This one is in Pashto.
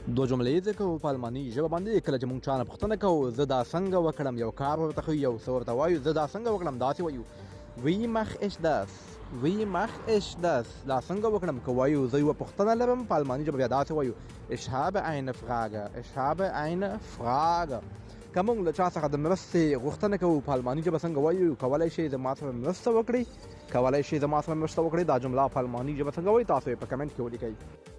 دوه جملې زده کوو په الماني ژبه باندې. کله چې موږ چا نه پوښتنه کوو زه دا څنګه وکړم، یو کار ورته ښیو، یو څه ورته وایو، زه دا څنګه وکړم داسې وایو wie mache ich das، wie mache ich das، دا څنګه وکړم. که وایو زه یوه پوښتنه لرم په الماني ژبه بیا داسې وایو ich habe eine Frage، ich habe eine Frage. که موږ له چا څخه د مرستې غوښتنه کوو په الماني ژبه څنګه وایو کولی شئ زما سره مرسته وکړئ، کولی شئ زما سره مرسته وکړئ. دا جمله په الماني ژبه څنګه وایي تاسو یې په کمنټ کې ولیکئ.